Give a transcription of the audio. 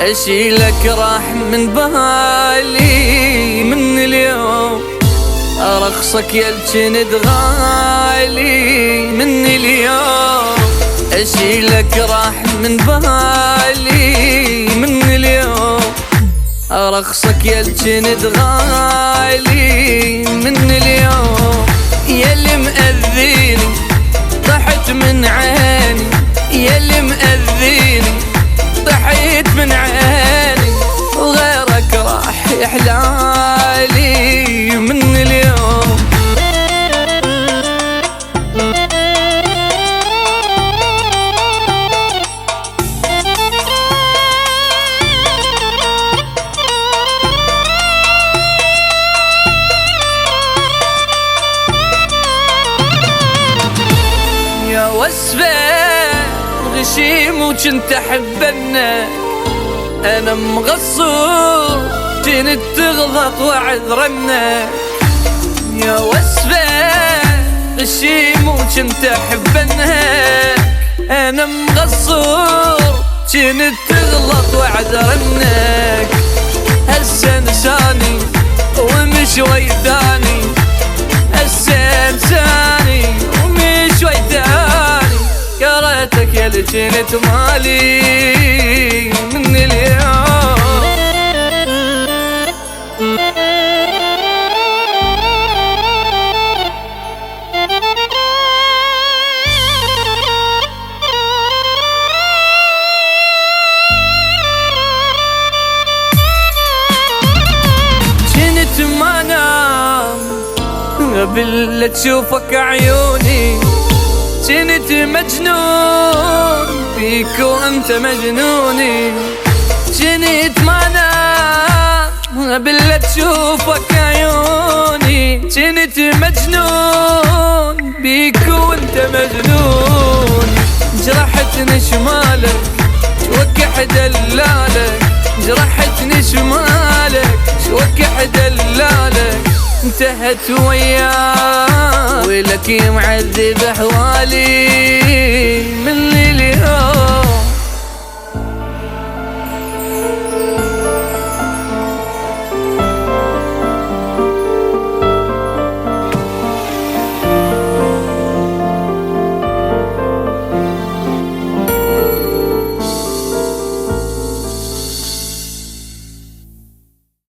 اشيلك راح من بالي من اليوم، ارخصك يا الجند غالي من اليوم. اشيلك راح من بالي من اليوم، ارخصك يا الجند غالي من اليوم. يا اللي مأذيني طحت من عيني، يا اللي مأذيني طحيت من عيني، وغيرك راح يحلالي من اليوم. يا وصفة غشيم وجنت احبنك، انا مغصور جنت تغلط واعذرنك. يا وصفة غشيم وجنت احبنك، انا مغصور جنت تغلط واعذرنك. هسه نساني ومش ويداني، هسه نساني ومش ويداني. يا ريتك يا اللي جنت مالي من اليوم. جنت ما نام قبل لا تشوفك عيوني، جنت مجنون فيك وانت مجنوني. جنت ما نام قبل لا تشوفك عيوني، جنت مجنون بيك وانت مجنون. جرحتني شمالك شوكح دلالك، جرحتني شمالك شوكح دلالك. انتهت وياك ولك معذب احوالي من